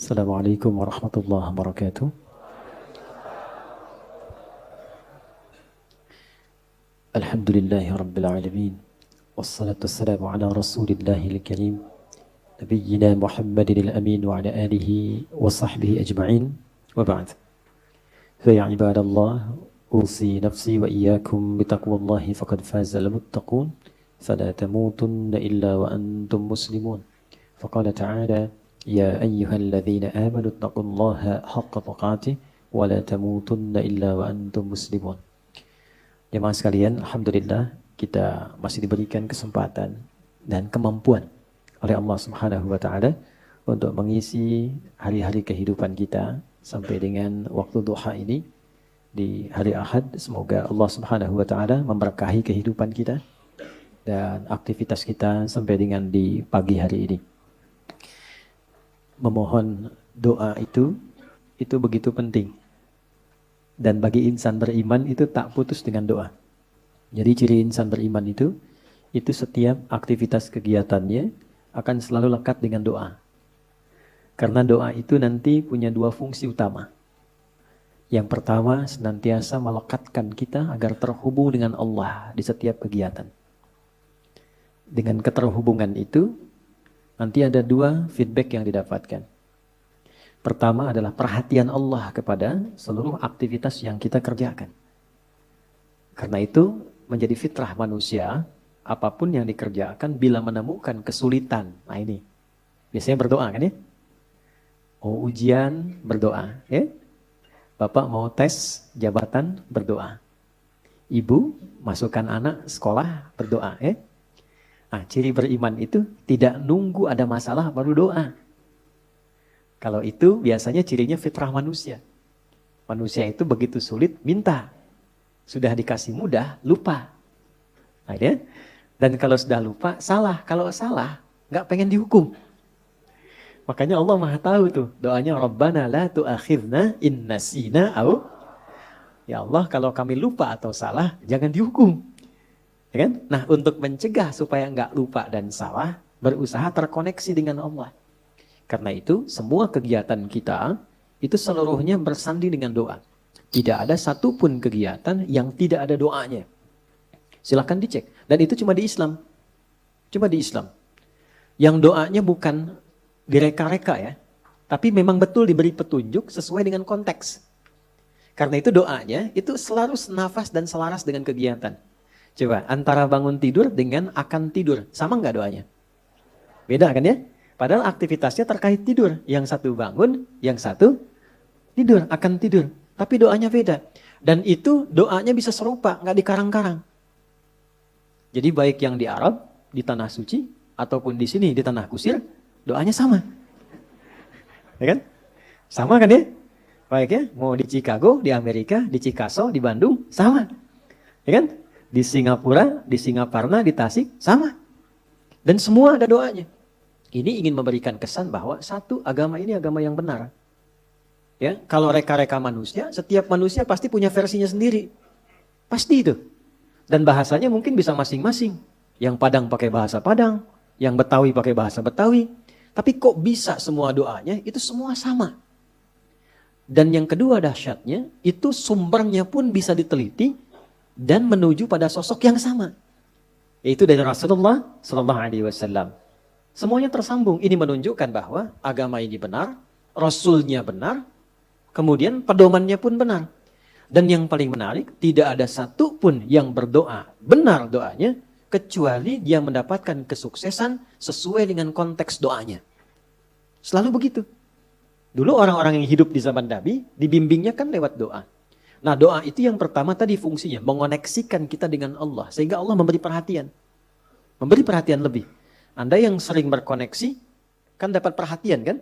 Assalamualaikum warahmatullahi wabarakatuh. Alhamdulillahi rabbil alamin. Wassalatu wassalamu ala rasulillahil karim. Nabiyyina Muhammadin al-amin wa ala alihi wa sahbihi ajma'in. Wa ba'd. Fa ya ibadallah, usi nafsi wa iyyakum bitaqwallahi faqad fazal muttaqun. Fala tamutunna illa wa antum muslimun. Faqala ta'ala يا أيها الذين آمنوا اتقوا الله حق تقاته ولا تموتن إلا وأنتم مسلمون. Jemaah sekalian, alhamdulillah kita masih diberikan kesempatan dan kemampuan oleh Allah Subhanahu wa taala untuk mengisi hari-hari kehidupan kita sampai dengan waktu duha ini di hari Ahad. Semoga Allah Subhanahu wa taala memberkahi kehidupan kita dan aktivitas kita sampai dengan di pagi hari ini. Memohon doa itu begitu penting. Dan bagi insan beriman itu tak putus dengan doa. Jadi ciri insan beriman itu setiap aktivitas kegiatannya akan selalu lekat dengan doa. Karena doa itu nanti punya dua fungsi utama. Yang pertama, senantiasa melekatkan kita agar terhubung dengan Allah di setiap kegiatan. Dengan keterhubungan itu, nanti ada dua feedback yang didapatkan. Pertama adalah perhatian Allah kepada seluruh aktivitas yang kita kerjakan. Karena itu menjadi fitrah manusia, apapun yang dikerjakan bila menemukan kesulitan. Nah ini, biasanya berdoa kan ya? Mau ujian, berdoa. Ya? Bapak mau tes jabatan, berdoa. Ibu masukkan anak sekolah, berdoa. Ya? Nah, ciri beriman itu tidak nunggu ada masalah baru doa. Kalau itu biasanya cirinya fitrah manusia. Manusia itu begitu sulit minta. Sudah dikasih mudah, lupa. Nah, ya? Dan kalau sudah lupa, salah. Kalau salah, nggak pengen dihukum. Makanya Allah Maha tahu tuh. Doanya Rabbana la tu'akhidna in nasina au. Ya Allah, kalau kami lupa atau salah, jangan dihukum. Ya kan? Nah, untuk mencegah supaya nggak lupa dan salah, berusaha terkoneksi dengan Allah. Karena itu, semua kegiatan kita itu seluruhnya bersanding dengan doa. Tidak ada satupun kegiatan yang tidak ada doanya. Silahkan dicek. Dan itu cuma di Islam. Cuma di Islam. Yang doanya bukan direka-reka ya. Tapi memang betul diberi petunjuk sesuai dengan konteks. Karena itu doanya itu selalu senafas dan selaras dengan kegiatan. Coba, antara bangun tidur dengan akan tidur. Sama nggak doanya? Beda kan ya? Padahal aktivitasnya terkait tidur. Yang satu bangun, yang satu tidur, akan tidur. Tapi doanya beda. Dan itu doanya bisa serupa, nggak dikarang-karang. Jadi baik yang di Arab, di Tanah Suci, ataupun di sini, di Tanah Kusir, doanya sama. Ya kan? Sama kan ya? Baik ya, mau di Chicago, di Amerika, di Chicago, di Bandung, sama. Ya kan? Di Singapura, di Singaparna, di Tasik, sama. Dan semua ada doanya. Ini ingin memberikan kesan bahwa satu, agama ini agama yang benar. Ya, kalau reka-reka manusia, setiap manusia pasti punya versinya sendiri. Pasti itu. Dan bahasanya mungkin bisa masing-masing. Yang Padang pakai bahasa Padang, yang Betawi pakai bahasa Betawi. Tapi kok bisa semua doanya, itu semua sama. Dan yang kedua dahsyatnya, itu sumbernya pun bisa diteliti, dan menuju pada sosok yang sama, yaitu dari Rasulullah SAW. Semuanya tersambung. Ini menunjukkan bahwa agama ini benar, Rasulnya benar, kemudian pedomannya pun benar. Dan yang paling menarik, tidak ada satu pun yang berdoa benar doanya, kecuali dia mendapatkan kesuksesan sesuai dengan konteks doanya. Selalu begitu. Dulu orang-orang yang hidup di zaman Nabi, dibimbingnya kan lewat doa. Nah doa itu yang pertama tadi fungsinya, mengoneksikan kita dengan Allah. Sehingga Allah memberi perhatian. Memberi perhatian lebih. Anda yang sering berkoneksi, kan dapat perhatian kan?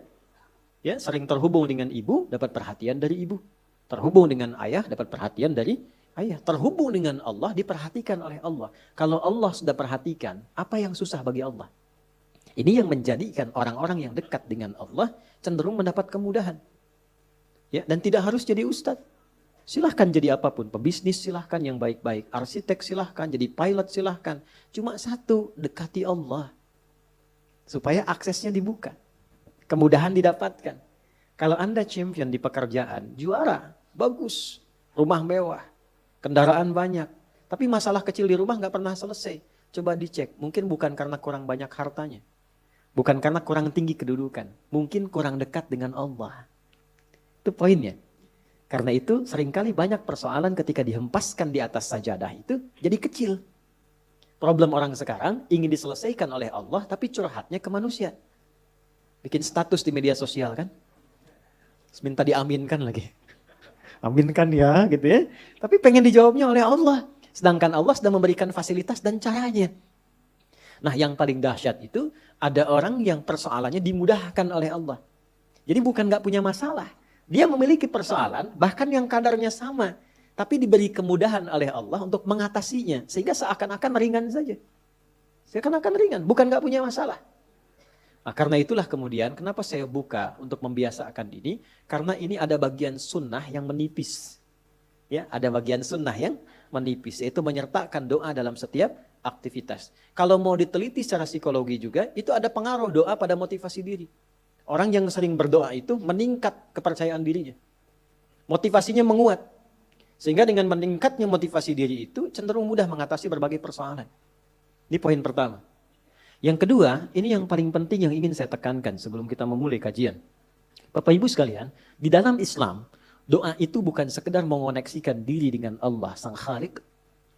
Ya, sering terhubung dengan ibu, dapat perhatian dari ibu. Terhubung dengan ayah, dapat perhatian dari ayah. Terhubung dengan Allah, diperhatikan oleh Allah. Kalau Allah sudah perhatikan, apa yang susah bagi Allah? Ini yang menjadikan orang-orang yang dekat dengan Allah cenderung mendapat kemudahan. Ya, dan tidak harus jadi ustadz. Silahkan jadi apapun, pebisnis silahkan yang baik-baik, arsitek silahkan, jadi pilot silahkan. Cuma satu, dekati Allah. Supaya aksesnya dibuka, kemudahan didapatkan. Kalau Anda champion di pekerjaan, juara, bagus, rumah mewah, kendaraan banyak. Tapi masalah kecil di rumah nggak pernah selesai. Coba dicek, mungkin bukan karena kurang banyak hartanya. Bukan karena kurang tinggi kedudukan. Mungkin kurang dekat dengan Allah. Itu poinnya. Karena itu seringkali banyak persoalan ketika dihempaskan di atas sajadah itu jadi kecil. Problem orang sekarang ingin diselesaikan oleh Allah tapi curhatnya ke manusia. Bikin status di media sosial kan. Minta diaminkan lagi. Aminkan ya gitu ya. Tapi pengen dijawabnya oleh Allah. Sedangkan Allah sedang memberikan fasilitas dan caranya. Nah yang paling dahsyat itu ada orang yang persoalannya dimudahkan oleh Allah. Jadi bukan gak punya masalah. Dia memiliki persoalan bahkan yang kadarnya sama. Tapi diberi kemudahan oleh Allah untuk mengatasinya. Sehingga seakan-akan ringan saja. Seakan-akan ringan. Bukan gak punya masalah. Nah, karena itulah kemudian kenapa saya buka untuk membiasakan ini. Karena ini ada bagian sunnah yang menipis. Ya, ada bagian sunnah yang menipis. Yaitu menyertakan doa dalam setiap aktivitas. Kalau mau diteliti secara psikologi juga, itu ada pengaruh doa pada motivasi diri. Orang yang sering berdoa itu meningkat kepercayaan dirinya. Motivasinya menguat. Sehingga dengan meningkatnya motivasi diri itu cenderung mudah mengatasi berbagai persoalan. Ini poin pertama. Yang kedua, ini yang paling penting yang ingin saya tekankan sebelum kita memulai kajian. Bapak Ibu sekalian, di dalam Islam, doa itu bukan sekedar mengoneksikan diri dengan Allah Sang Khalik,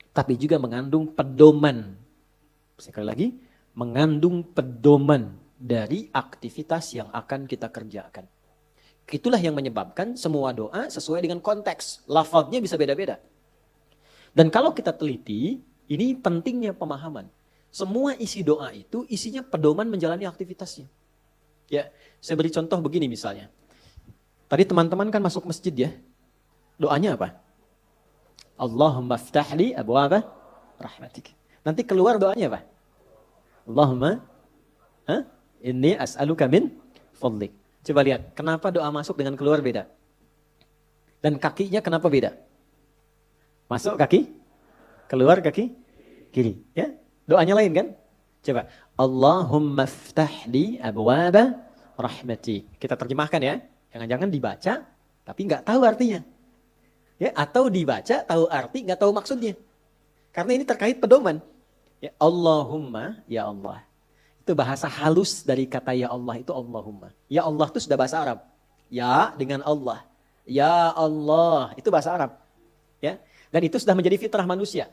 tapi juga mengandung pedoman. Sekali lagi, mengandung pedoman dari aktivitas yang akan kita kerjakan. Itulah yang menyebabkan semua doa sesuai dengan konteks. Lafaznya bisa beda-beda. Dan kalau kita teliti, ini pentingnya pemahaman. Semua isi doa itu isinya pedoman menjalani aktivitasnya. Ya, saya beri contoh begini misalnya. Tadi teman-teman kan masuk masjid ya. Doanya apa? Allahumma ftahli abwaaba rahmatik. Nanti keluar doanya apa? Allahumma inni as'aluka min fadlik. Coba lihat, kenapa doa masuk dengan keluar beda? Dan kakinya kenapa beda? Masuk kaki, keluar kaki kiri. Ya, doanya lain kan? Coba. Allahumma ftahli abwaaba rahmati. Kita terjemahkan ya. Jangan-jangan dibaca, tapi nggak tahu artinya. Ya, atau dibaca, tahu arti, nggak tahu maksudnya. Karena ini terkait pedoman. Ya, Allahumma, ya Allah. Itu bahasa halus dari kata ya Allah itu Allahumma. Ya Allah itu sudah bahasa Arab. Ya dengan Allah. Ya Allah, itu bahasa Arab. Ya. Dan itu sudah menjadi fitrah manusia.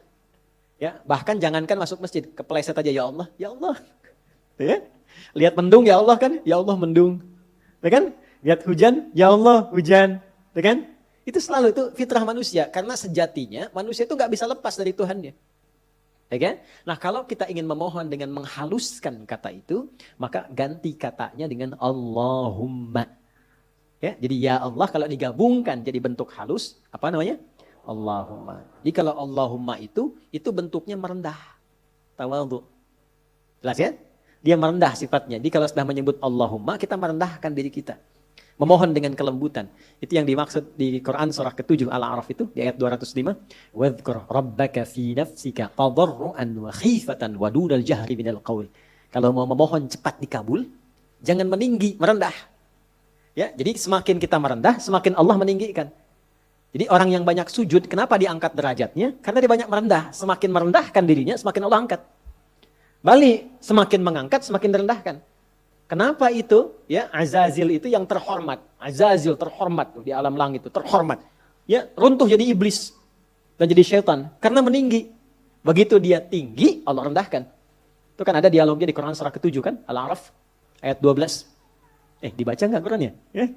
Ya, bahkan jangankan masuk masjid, kepleset aja ya Allah, ya Allah. Ya. Lihat mendung ya Allah kan, ya Allah mendung. Ya kan? Lihat hujan, ya Allah hujan. Ya kan? Itu selalu itu fitrah manusia karena sejatinya manusia itu nggak bisa lepas dari Tuhannya. Ya kan? Nah, kalau kita ingin memohon dengan menghaluskan kata itu, maka ganti katanya dengan Allahumma. Ya, jadi ya Allah kalau digabungkan jadi bentuk halus, apa namanya? Allahumma. Jadi kalau Allahumma itu bentuknya merendah. Tawadhu. Jelas ya? Dia merendah sifatnya. Jadi kalau sudah menyebut Allahumma, kita merendahkan diri kita. Memohon dengan kelembutan. Itu yang dimaksud di Quran surah ke-7 Al-A'raf itu di ayat 205. Wadhkur rabbaka fi nafsika tadarruan wa khifatan wa dunal jahri minal qaul. Kalau mau memohon cepat dikabul, jangan meninggi, merendah. Ya, jadi semakin kita merendah, semakin Allah meninggikan. Jadi orang yang banyak sujud, kenapa diangkat derajatnya? Karena dia banyak merendah. Semakin merendahkan dirinya, semakin Allah angkat. Balik, semakin mengangkat, semakin direndahkan. Kenapa itu? Ya, Azazil itu yang terhormat. Azazil terhormat di alam langit itu terhormat. Ya, runtuh jadi iblis dan jadi syaitan karena meninggi. Begitu dia tinggi, Allah rendahkan. Itu kan ada dialognya di Quran surah ke-7 kan, Al-A'raf ayat 12. Dibaca enggak Qurannya? Ya.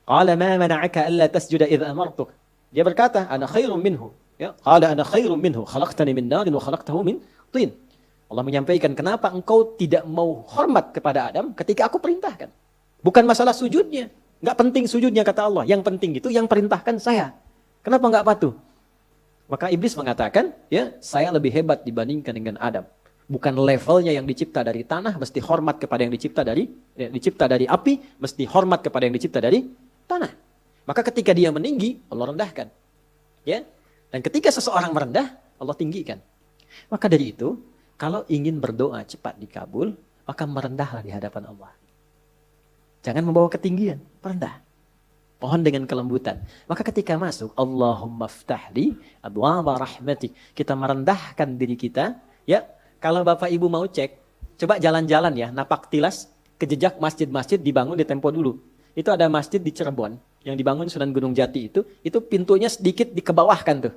Qala ma mana'aka alla tasjuda idh amartuk. Dia berkata, ana khairum minhu. Ya, qala ana khairum minhu, khalaqtani min narin wa khalaqtahu min tin. Allah menyampaikan, kenapa engkau tidak mau hormat kepada Adam ketika aku perintahkan? Bukan masalah sujudnya. Nggak penting sujudnya, kata Allah. Yang penting itu yang perintahkan saya. Kenapa nggak patuh? Maka iblis mengatakan, ya saya lebih hebat dibandingkan dengan Adam. Bukan levelnya yang dicipta dari tanah, mesti hormat kepada yang dicipta dari api, mesti hormat kepada yang dicipta dari tanah. Maka ketika dia meninggi, Allah rendahkan. Ya. Dan ketika seseorang merendah, Allah tinggikan. Maka dari itu, kalau ingin berdoa cepat dikabul, maka merendahlah di hadapan Allah. Jangan membawa ketinggian, merendah. Mohon dengan kelembutan. Maka ketika masuk, Allahumma ftahli abwaaba rahmatik. Kita merendahkan diri kita. Ya, kalau Bapak Ibu mau cek, coba jalan-jalan ya, napak tilas ke jejak masjid-masjid dibangun di tempo dulu. Itu ada masjid di Cirebon yang dibangun Sunan Gunung Jati itu pintunya sedikit dikebawahkan tuh.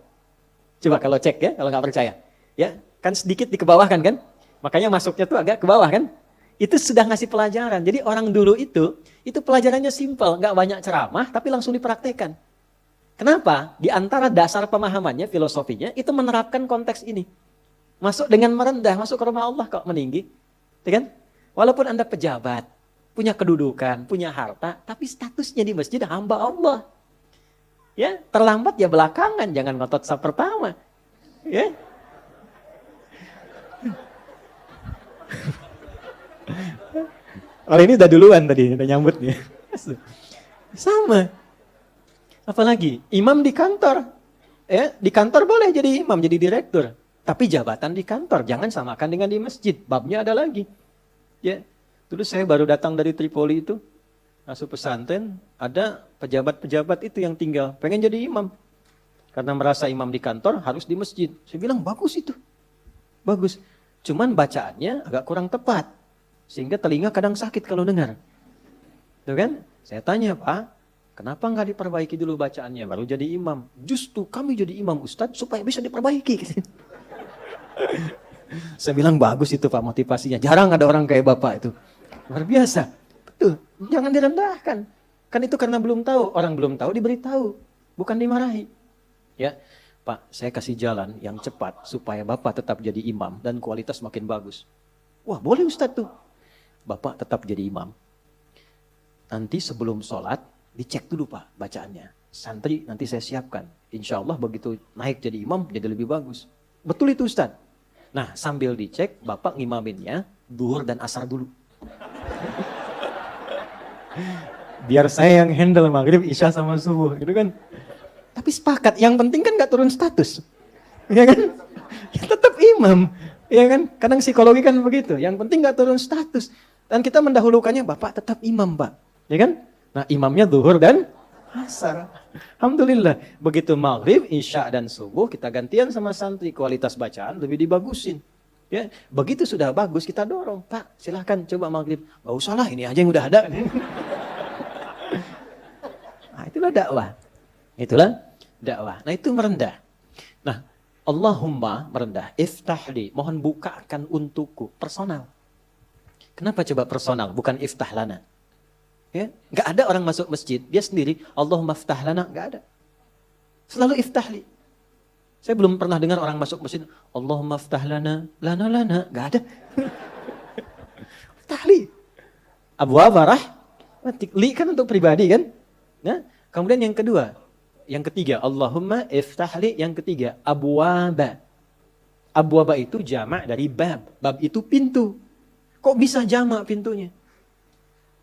Coba kalau cek ya, kalau nggak percaya. Ya, kan sedikit dikebawahkan kan? Makanya masuknya tuh agak ke bawah kan? Itu sudah ngasih pelajaran. Jadi orang dulu itu pelajarannya simpel, nggak banyak ceramah, tapi langsung dipraktekkan. Kenapa? Di antara dasar pemahamannya, filosofinya, itu menerapkan konteks ini. Masuk dengan merendah, masuk ke rumah Allah kok meninggi. Ya kan? Walaupun Anda pejabat, punya kedudukan, punya harta, tapi statusnya di masjid hamba Allah. Ya, terlambat ya belakangan, jangan ngotot saf pertama. Ya. Orang ini udah duluan tadi, udah nyambut nih. Sama. Apalagi imam di kantor. Ya, di kantor boleh jadi imam, jadi direktur. Tapi jabatan di kantor jangan samakan dengan di masjid. Babnya ada lagi. Ya. Dulu saya baru datang dari Tripoli itu, masuk pesantren, ada pejabat-pejabat itu yang tinggal pengen jadi imam. Karena merasa imam di kantor harus di masjid. Saya bilang bagus itu. Bagus. Cuman bacaannya agak kurang tepat. Sehingga telinga kadang sakit kalau dengar. Tuh kan? Saya tanya, Pak, kenapa nggak diperbaiki dulu bacaannya baru jadi imam? Justru kami jadi imam Ustadz supaya bisa diperbaiki. Saya bilang bagus itu Pak motivasinya. Jarang ada orang kayak Bapak itu. Luar biasa. Betul. Jangan direndahkan. Kan itu karena belum tahu. Orang belum tahu diberitahu. Bukan dimarahi. Ya, Pak, saya kasih jalan yang cepat supaya Bapak tetap jadi imam dan kualitas makin bagus. Wah, boleh Ustadz tuh. Bapak tetap jadi imam. Nanti sebelum sholat, dicek dulu Pak bacaannya. Santri nanti saya siapkan. Insya Allah begitu naik jadi imam, jadi lebih bagus. Betul itu Ustadz. Nah, sambil dicek, Bapak ngimaminnya duhur dan asar dulu. Biar saya yang handle maghrib, isya sama subuh. Gitu kan. Tapi sepakat, yang penting kan gak turun status. Ya kan? Ya, tetap imam. Ya kan? Kadang psikologi kan begitu. Yang penting gak turun status. Dan kita mendahulukannya, Bapak tetap imam, Pak. Ya kan? Nah, imamnya zuhur dan asar. Alhamdulillah. Begitu maghrib, isya dan subuh, kita gantian sama santri. Kualitas bacaan lebih dibagusin. Ya, begitu sudah bagus, kita dorong. Pak, silahkan coba maghrib. Gak usah lah, ini aja yang udah ada. Nah, itulah dakwah. Itulah dakwah. Nah, itu merendah. Nah, Allahumma merendah. Iftahli, mohon bukakan untukku. Personal. Kenapa coba personal, bukan iftah lana? Ya, nggak ada orang masuk masjid, dia sendiri, Allahumma iftah lana, nggak ada. Selalu iftahli. Saya belum pernah dengar orang masuk masjid, Allahumma iftah lana, lana, nggak ada. Iftahli. Abwaaba rahmatik. Li kan untuk pribadi kan? Nah, kemudian yang kedua, yang ketiga, Allahumma iftahli, yang ketiga, abwaaba. Abwaaba itu jamak dari bab. Bab itu pintu. Kok bisa jamak pintunya?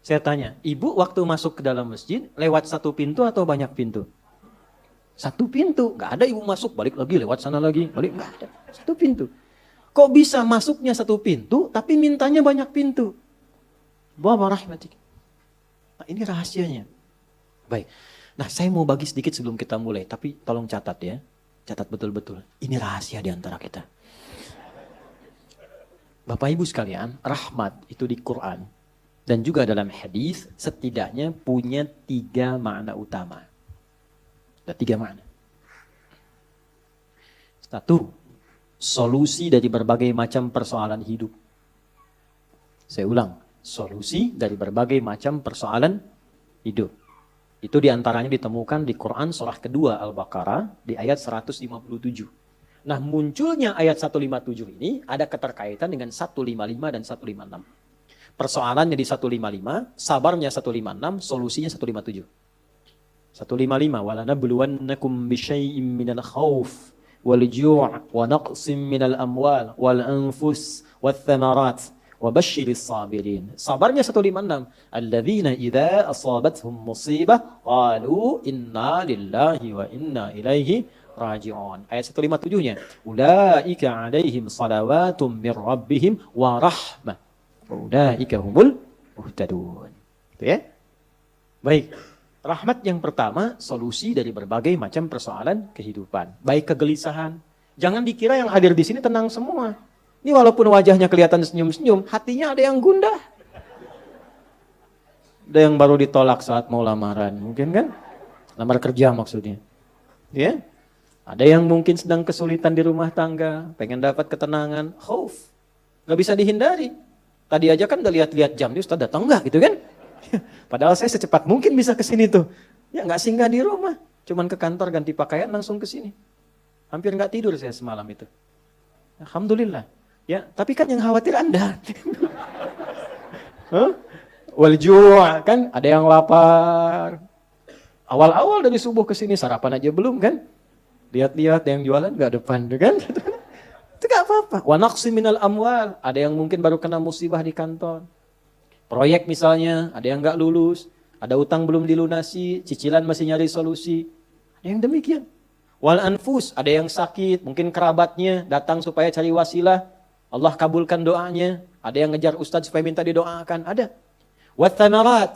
Saya tanya, ibu waktu masuk ke dalam masjid, lewat satu pintu atau banyak pintu? Satu pintu. Gak ada ibu masuk, balik lagi, lewat sana lagi. Balik, gak ada. Satu pintu. Kok bisa masuknya satu pintu, tapi mintanya banyak pintu? Wa rahmatik. Nah, ini rahasianya. Baik. Nah, saya mau bagi sedikit sebelum kita mulai, tapi tolong catat ya. Catat betul-betul. Ini rahasia di antara kita. Bapak Ibu sekalian, rahmat itu di Quran dan juga dalam hadis setidaknya punya 3 makna utama. Ada 3 makna. 1, solusi dari berbagai macam persoalan hidup. Saya ulang, solusi dari berbagai macam persoalan hidup. Itu diantaranya ditemukan di Quran surah kedua Al-Baqarah di ayat 157. Nah, munculnya ayat 157 ini ada keterkaitan dengan 155 dan 156. Persoalannya di 155, sabarnya 156, solusinya 157. 155, walanabluwannakum bisyai'im minal khauf wal ju' wa naqsim minal amwal wal anfus wath thamarat wa basyiris sabirin. Sabarnya 156, alladzina idza asabathum musibah qalu inna lillahi wa inna ilaihi raji'un. Ayat 157-nya, ulaika 'alaihim salawatum mir rabbihim wa rahmah wa ulaika humul muhtadun. Itu ya. Baik. Rahmat yang pertama, solusi dari berbagai macam persoalan kehidupan. Baik kegelisahan. Jangan dikira yang hadir di sini tenang semua. Ini walaupun wajahnya kelihatan senyum-senyum, hatinya ada yang gundah. Ada yang baru ditolak saat mau lamaran, mungkin kan? Lamar kerja maksudnya. Ya? Ada yang mungkin sedang kesulitan di rumah tangga, pengen dapat ketenangan, khauf. Gak bisa dihindari. Tadi aja kan udah lihat-lihat jam, dia Ustaz datang enggak gitu kan? Padahal saya secepat mungkin bisa ke sini tuh. Ya nggak singgah di rumah, cuman ke kantor ganti pakaian langsung ke sini. Hampir nggak tidur saya semalam itu. Alhamdulillah. Ya, tapi kan yang khawatir Anda. Wal ju' kan ada yang lapar. Awal-awal dari subuh ke sini sarapan aja belum kan? Lihat-lihat yang jualan nggak depan tuh kan? Itu nggak apa-apa. Wa naqsi minal amwal, ada yang mungkin baru kena musibah di kantor. Proyek misalnya, ada yang nggak lulus, ada utang belum dilunasi, cicilan masih nyari solusi. Ada yang demikian. Wal anfus, ada yang sakit, mungkin kerabatnya datang supaya cari wasilah, Allah kabulkan doanya. Ada yang ngejar ustadz supaya minta didoakan, ada. Wat thamarat,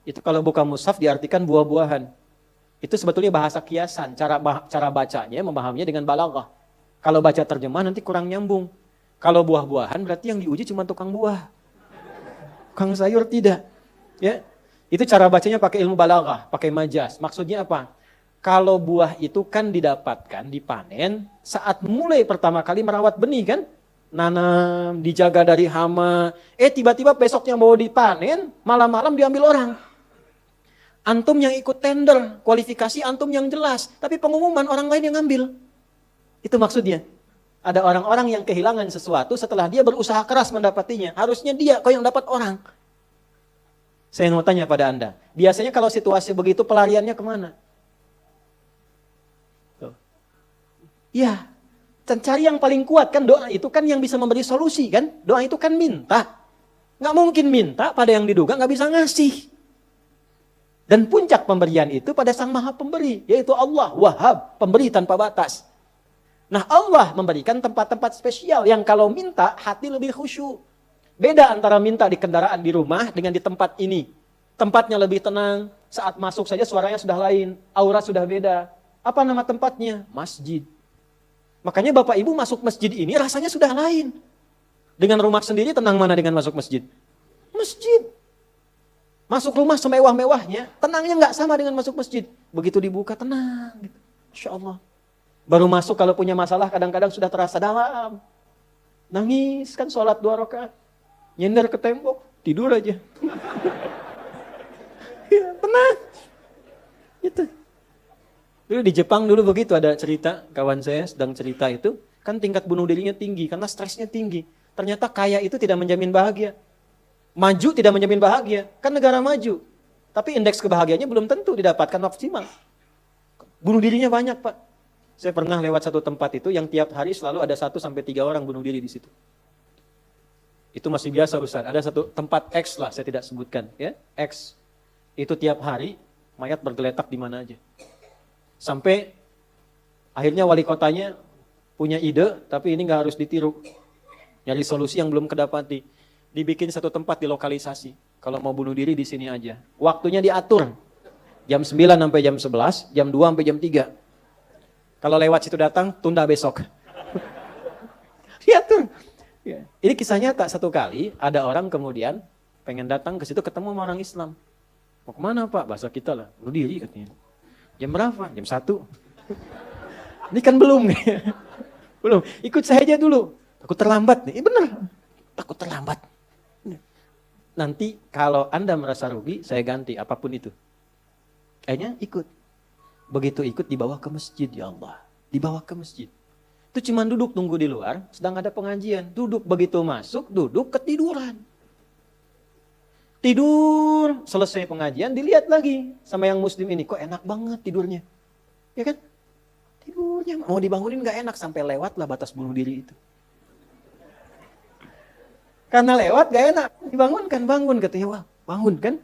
itu kalau buka mushaf diartikan buah-buahan. Itu sebetulnya bahasa kiasan, cara bacanya, memahaminya dengan balaghah. Kalau baca terjemah nanti kurang nyambung. Kalau buah-buahan berarti yang diuji cuma tukang buah. Tukang sayur tidak. Ya. Itu cara bacanya pakai ilmu balaghah, pakai majaz. Maksudnya apa? Kalau buah itu kan didapatkan, dipanen saat mulai pertama kali merawat benih kan? Nanam, dijaga dari hama. Tiba-tiba besoknya mau dipanen, malam-malam diambil orang. Antum yang ikut tender, kualifikasi antum yang jelas. Tapi pengumuman orang lain yang ngambil. Itu maksudnya. Ada orang-orang yang kehilangan sesuatu setelah dia berusaha keras mendapatinya. Harusnya dia kok yang dapat orang. Saya mau tanya pada Anda. Biasanya kalau situasi begitu pelariannya kemana? Ya, dan cari yang paling kuat kan doa itu kan yang bisa memberi solusi kan? Doa itu kan minta. Nggak mungkin minta pada yang diduga nggak bisa ngasih. Dan puncak pemberian itu pada Sang Maha Pemberi, yaitu Allah, Wahhab, pemberi tanpa batas. Nah Allah memberikan tempat-tempat spesial yang kalau minta hati lebih khusyuk. Beda antara minta di kendaraan di rumah dengan di tempat ini. Tempatnya lebih tenang, saat masuk saja suaranya sudah lain, aura sudah beda. Apa nama tempatnya? Masjid. Makanya Bapak Ibu masuk masjid ini rasanya sudah lain. Dengan rumah sendiri tenang mana dengan masuk masjid? Masjid. Masuk rumah semewah-mewahnya, tenangnya nggak sama dengan masuk masjid. Begitu dibuka tenang. Insya Allah. Baru masuk kalau punya masalah kadang-kadang sudah terasa dalam. Nangis kan sholat 2 rakaat. Nyender ke tembok, tidur aja. Ya, tenang. Gitu. Dulu di Jepang dulu begitu ada cerita, kawan saya sedang cerita itu. Kan tingkat bunuh dirinya tinggi karena stresnya tinggi. Ternyata kaya itu tidak menjamin bahagia. Maju tidak menjamin bahagia. Kan negara maju. Tapi indeks kebahagiaannya belum tentu didapatkan maksimal. Bunuh dirinya banyak Pak. Saya pernah lewat satu tempat itu yang tiap hari selalu ada 1-3 orang bunuh diri di situ. Itu masih biasa Ustaz. Ada satu tempat X lah, saya tidak sebutkan. Ya, X. Itu tiap hari mayat bergeletak di mana aja. Sampai akhirnya wali kotanya punya ide, tapi ini nggak harus ditiru. Nyari solusi yang belum kedapati. Dibikin satu tempat di lokalisasi. Kalau mau bunuh diri di sini aja. Waktunya diatur. Jam 9 sampai jam 11, jam 2 sampai jam 3. Kalau lewat situ datang, tunda besok. Lihat tuh. Ya. Ini kisah nyata satu kali, ada orang kemudian pengen datang ke situ ketemu sama orang Islam. Mau kemana Pak? Bahasa kita lah, bunuh diri katanya. Jam berapa? Jam 1. Ini kan belum nih. Belum, ikut saya aja dulu. Takut terlambat nih, bener. Takut terlambat. Nanti kalau Anda merasa rugi, saya ganti apapun itu. Kayaknya ikut. Begitu ikut dibawa ke masjid, ya Allah. Dibawa ke masjid. Itu cuma duduk tunggu di luar, sedang ada pengajian. Duduk begitu masuk, duduk ketiduran. Tidur, selesai pengajian, dilihat lagi sama yang muslim ini. Kok enak banget tidurnya. Ya kan? Tidurnya, mau dibangunin gak enak. Sampai lewatlah batas bunuh diri itu. Karena lewat gak enak. Dibangunkan, bangun. Katanya, wah bangun kan.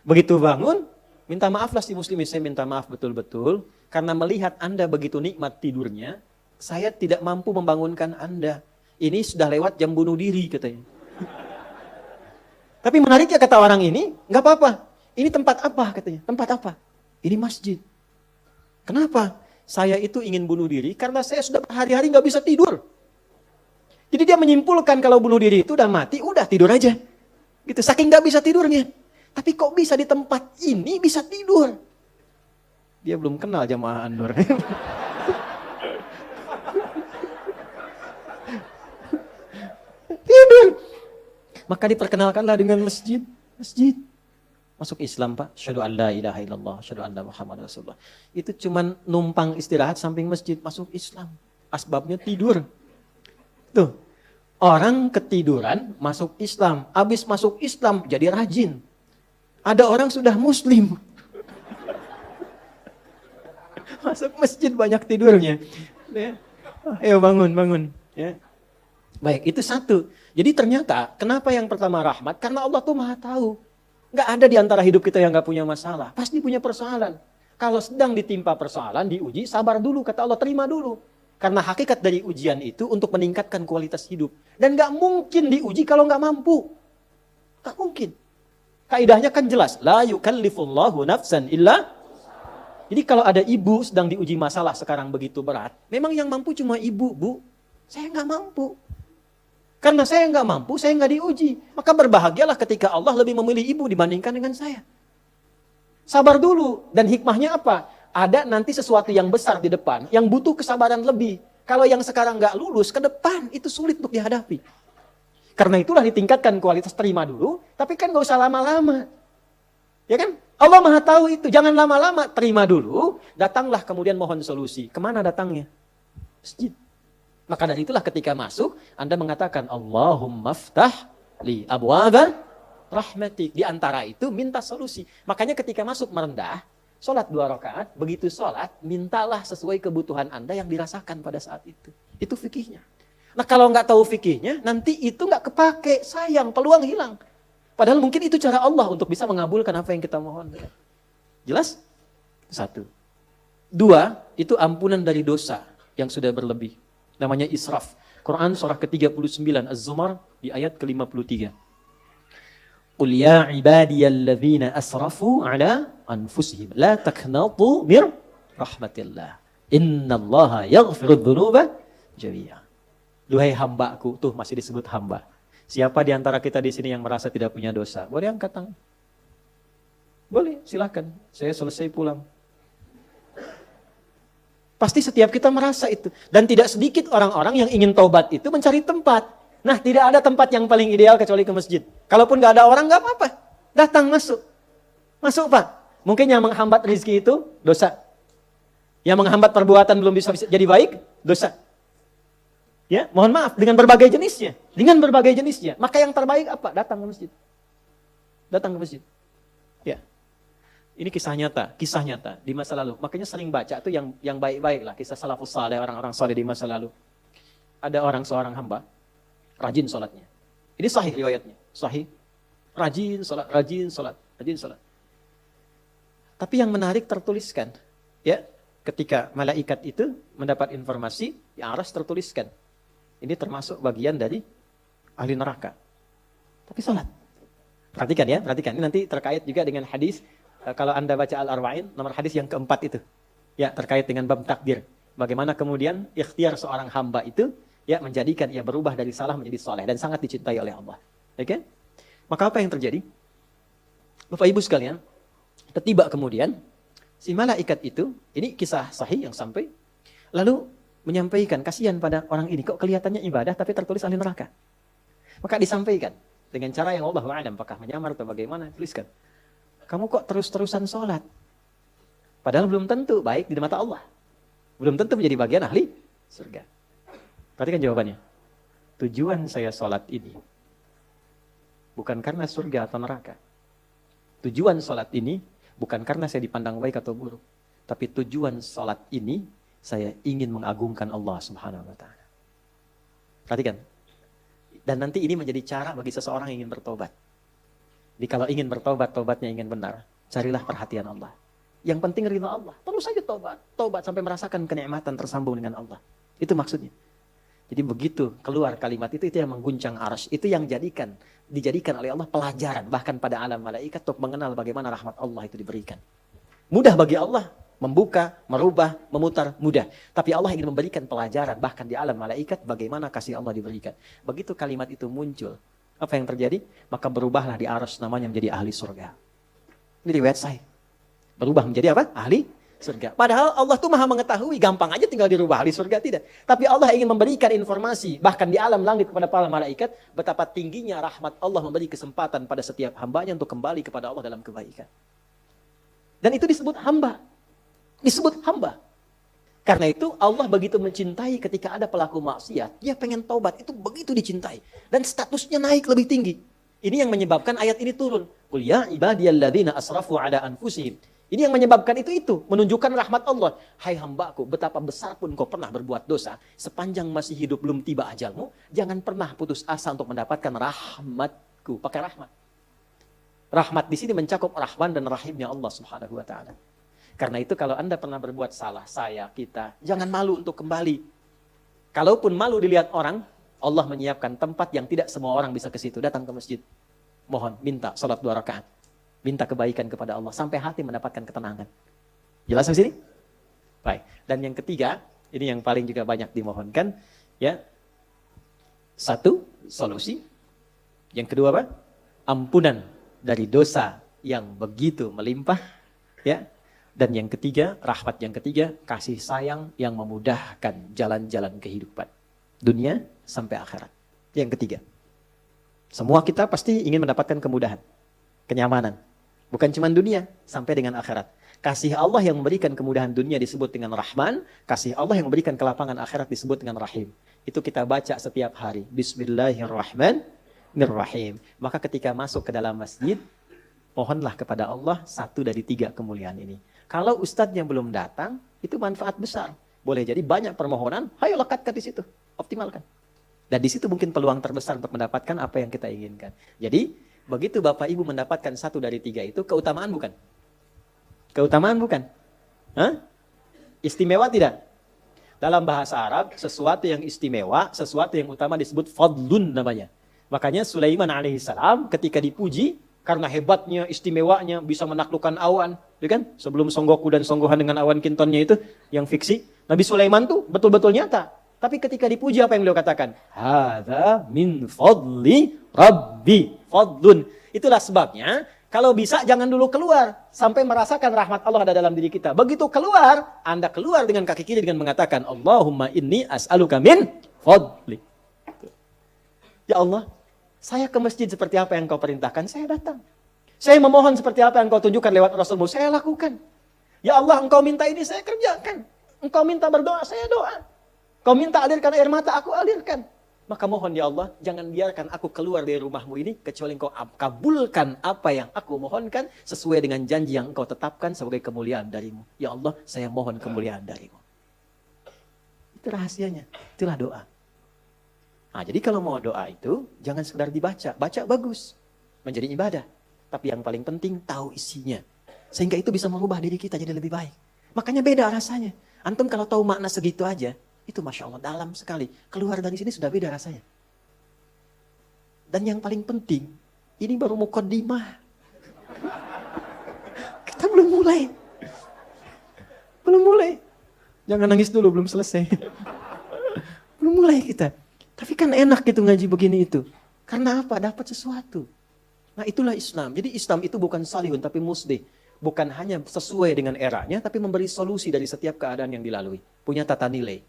Begitu bangun, minta maaflah si muslim, saya minta maaf betul-betul. Karena melihat Anda begitu nikmat tidurnya, saya tidak mampu membangunkan Anda. Ini sudah lewat jam bunuh diri katanya. Tapi menariknya kata orang ini, nggak apa-apa. Ini tempat apa katanya? Tempat apa? Ini masjid. Kenapa? Saya itu ingin bunuh diri karena saya sudah berhari-hari nggak bisa tidur. Jadi dia menyimpulkan kalau bunuh diri itu udah mati, udah tidur aja. Gitu, saking nggak bisa tidurnya. Tapi kok bisa di tempat ini bisa tidur? Dia belum kenal jamaah An-Nur. Tidur. Maka diperkenalkanlah dengan masjid. Masjid. Masuk Islam, Pak. Asyhadu an la ilaha illallah, asyhadu anna Muhammad Rasulullah. Itu cuman numpang istirahat samping masjid, masuk Islam. Asbabnya tidur. Tuh. Orang ketiduran masuk Islam. Habis masuk Islam jadi rajin. Ada orang sudah muslim. Masuk masjid banyak tidurnya. Ya. Ayo bangun. Ya. Baik, itu satu. Jadi ternyata, kenapa yang pertama rahmat? Karena Allah tuh maha tahu. Nggak ada di antara hidup kita yang nggak punya masalah. Pasti punya persoalan. Kalau sedang ditimpa persoalan, diuji, sabar dulu. Kata Allah, terima dulu. Karena hakikat dari ujian itu untuk meningkatkan kualitas hidup. Dan nggak mungkin diuji kalau nggak mampu. Nggak mungkin. Kaidahnya kan jelas. La yukallifullahu nafsan illa. Jadi kalau ada ibu sedang diuji masalah sekarang begitu berat. Memang yang mampu cuma ibu, Bu. Saya nggak mampu. Karena saya nggak mampu, saya nggak diuji. Maka berbahagialah ketika Allah lebih memilih ibu dibandingkan dengan saya. Sabar dulu. Dan hikmahnya apa? Ada nanti sesuatu yang besar di depan, yang butuh kesabaran lebih. Kalau yang sekarang nggak lulus, ke depan itu sulit untuk dihadapi. Karena itulah ditingkatkan kualitas terima dulu, tapi kan nggak usah lama-lama. Ya kan? Allah maha tahu itu. Jangan lama-lama, terima dulu. Datanglah kemudian mohon solusi. Kemana datangnya? Masjid. Maka dari itulah ketika masuk, Anda mengatakan, Allahumma ftah li abwaba rahmatik. Di antara itu, minta solusi. Makanya ketika masuk merendah, sholat 2 rakaat, begitu sholat, mintalah sesuai kebutuhan Anda yang dirasakan pada saat itu. Itu fikihnya. Nah kalau nggak tahu fikihnya, nanti itu nggak kepake, sayang, peluang hilang. Padahal mungkin itu cara Allah untuk bisa mengabulkan apa yang kita mohon. Jelas? 1. 2, itu ampunan dari dosa yang sudah berlebih. Namanya israf. Quran surah ke-39 Az-Zumar di ayat ke-53. Qul ya ibadiyalladzina asrafu ala anfusihim la taqnatu mir rahmatillah. Innallaha yaghfirudz dzunuba jami'a. Duhai hambaku, tuh masih disebut hamba. Siapa di antara kita di sini yang merasa tidak punya dosa? Boleh angkat tangan? Boleh, silakan. Saya selesai pulang. Pasti setiap kita merasa itu. Dan tidak sedikit orang-orang yang ingin taubat itu mencari tempat. Nah, tidak ada tempat yang paling ideal kecuali ke masjid. Kalaupun gak ada orang, gak apa-apa. Datang, masuk. Masuk, Pak. Mungkin yang menghambat rezeki itu dosa. Yang menghambat perbuatan belum bisa jadi baik, dosa. Ya, mohon maaf, dengan berbagai jenisnya. Dengan berbagai jenisnya. Maka yang terbaik apa? Datang ke masjid. Datang ke masjid. Ya. Ini kisah nyata di masa lalu. Makanya sering baca tuh yang baik-baik lah, kisah salafus saleh, orang-orang saleh di masa lalu. Ada seorang hamba, rajin sholatnya. Ini sahih riwayatnya, sahih. Rajin sholat. Tapi yang menarik tertuliskan, ya, ketika malaikat itu mendapat informasi, di aras tertuliskan. Ini termasuk bagian dari ahli neraka. Tapi sholat. Perhatikan. Ini nanti terkait juga dengan hadis. Kalau Anda baca Al-Arba'in, nomor hadis yang keempat itu. Ya, terkait dengan bab takdir. Bagaimana kemudian ikhtiar seorang hamba itu ya menjadikan ia berubah dari salah menjadi soleh. Dan sangat dicintai oleh Allah. Oke? Maka apa yang terjadi? Bapak Ibu sekalian, tiba kemudian, si malaikat itu, ini kisah sahih yang sampai, lalu menyampaikan, kasihan pada orang ini, kok kelihatannya ibadah tapi tertulis ahli neraka. Maka disampaikan, dengan cara yang Allah wa'alam, apakah menyamar atau bagaimana, tuliskan. Kamu kok terus-terusan sholat? Padahal belum tentu baik di mata Allah. Belum tentu menjadi bagian ahli surga. Perhatikan jawabannya. Tujuan saya sholat ini bukan karena surga atau neraka. Tujuan sholat ini bukan karena saya dipandang baik atau buruk. Tapi tujuan sholat ini saya ingin mengagungkan Allah Subhanahu wa ta'ala. Perhatikan. Dan nanti ini menjadi cara bagi seseorang yang ingin bertobat. Jadi kalau ingin bertobat, tobatnya ingin benar, carilah perhatian Allah. Yang penting ridha Allah. Terus saja tobat sampai merasakan kenikmatan tersambung dengan Allah. Itu maksudnya. Jadi begitu keluar kalimat itu yang mengguncang arsy. Itu yang dijadikan oleh Allah pelajaran bahkan pada alam malaikat untuk mengenal bagaimana rahmat Allah itu diberikan. Mudah bagi Allah membuka, merubah, memutar, mudah. Tapi Allah ingin memberikan pelajaran, bahkan di alam malaikat, bagaimana kasih Allah diberikan. Begitu kalimat itu muncul, apa yang terjadi? Maka berubahlah di arsy namanya menjadi ahli surga. Ini riwayat sahih. Berubah menjadi apa? Ahli surga. Padahal Allah tuh maha mengetahui, gampang aja tinggal dirubah ahli surga, tidak. Tapi Allah ingin memberikan informasi, bahkan di alam langit kepada para malaikat, betapa tingginya rahmat Allah memberi kesempatan pada setiap hambanya untuk kembali kepada Allah dalam kebaikan. Dan itu disebut hamba. Disebut hamba. Karena itu Allah begitu mencintai ketika ada pelaku maksiat, dia pengen taubat, itu begitu dicintai. Dan statusnya naik lebih tinggi. Ini yang menyebabkan ayat ini turun. Qul ya ibadiyalladzina asrafu ala anfusihim. Ini yang menyebabkan itu, menunjukkan rahmat Allah. Hai hambaku, betapa besar pun kau pernah berbuat dosa, sepanjang masih hidup belum tiba ajalmu, jangan pernah putus asa untuk mendapatkan rahmatku. Pakai rahmat. Rahmat di sini mencakup Rahman dan Rahimnya Allah Subhanahu wa taala. Karena itu kalau Anda pernah berbuat salah, saya, kita, jangan malu untuk kembali. Kalaupun malu dilihat orang, Allah menyiapkan tempat yang tidak semua orang bisa ke situ. Datang ke masjid. Mohon, minta salat 2 rakaat. Minta kebaikan kepada Allah sampai hati mendapatkan ketenangan. Jelas di sini? Baik. Dan yang ketiga, ini yang paling juga banyak dimohonkan, ya. 1, solusi. Yang kedua apa? Ampunan dari dosa yang begitu melimpah, ya. Dan yang ketiga, rahmat yang ketiga, kasih sayang yang memudahkan jalan-jalan kehidupan. Dunia sampai akhirat. Yang ketiga. Semua kita pasti ingin mendapatkan kemudahan, kenyamanan. Bukan cuma dunia, sampai dengan akhirat. Kasih Allah yang memberikan kemudahan dunia disebut dengan Rahman. Kasih Allah yang memberikan kelapangan akhirat disebut dengan Rahim. Itu kita baca setiap hari. Bismillahirrahmanirrahim. Maka ketika masuk ke dalam masjid, mohonlah kepada Allah 1 dari 3 kemuliaan ini. Kalau ustadznya belum datang, itu manfaat besar. Boleh jadi banyak permohonan, ayo lekatkan di situ, optimalkan. Dan di situ mungkin peluang terbesar untuk mendapatkan apa yang kita inginkan. Jadi, begitu Bapak Ibu mendapatkan 1 dari 3 itu, keutamaan bukan? Keutamaan bukan? Hah? Istimewa tidak? Dalam bahasa Arab, sesuatu yang istimewa, sesuatu yang utama disebut fadlun namanya. Makanya Sulaiman alaihissalam ketika dipuji, karena hebatnya, istimewanya, bisa menaklukkan awan. Ya kan? Sebelum Songgoku dan Songgohan dengan awan kintonnya itu, yang fiksi. Nabi Sulaiman tuh betul-betul nyata. Tapi ketika dipuji apa yang beliau katakan? Hadza min fadli Rabbi. Fadlun. Itulah sebabnya, kalau bisa jangan dulu keluar. Sampai merasakan rahmat Allah ada dalam diri kita. Begitu keluar, Anda keluar dengan kaki kiri dengan mengatakan, Allahumma inni as'aluka min fadli. Ya Allah, saya ke masjid seperti apa yang kau perintahkan, saya datang. Saya memohon seperti apa yang kau tunjukkan lewat Rasulmu, saya lakukan. Ya Allah, engkau minta ini, saya kerjakan. Engkau minta berdoa, saya doa. Kau minta alirkan air mata, aku alirkan. Maka mohon ya Allah, jangan biarkan aku keluar dari rumahmu ini, kecuali engkau kabulkan apa yang aku mohonkan, sesuai dengan janji yang engkau tetapkan sebagai kemuliaan darimu. Ya Allah, saya mohon kemuliaan darimu. Itu rahasianya, itulah doa. Nah, jadi kalau mau doa itu, jangan sekedar dibaca. Baca bagus, menjadi ibadah. Tapi yang paling penting, tahu isinya. Sehingga itu bisa merubah diri kita jadi lebih baik. Makanya beda rasanya. Antum kalau tahu makna segitu aja, itu Masya Allah dalam sekali. Keluar dari sini sudah beda rasanya. Dan yang paling penting, ini baru muqaddimah. Kita belum mulai. Belum mulai. Jangan nangis dulu, belum selesai. Belum mulai kita. Tapi kan enak gitu ngaji begini itu. Karena apa? Dapat sesuatu. Nah itulah Islam. Jadi Islam itu bukan salihun tapi musdih. Bukan hanya sesuai dengan eranya, tapi memberi solusi dari setiap keadaan yang dilalui. Punya tata nilai.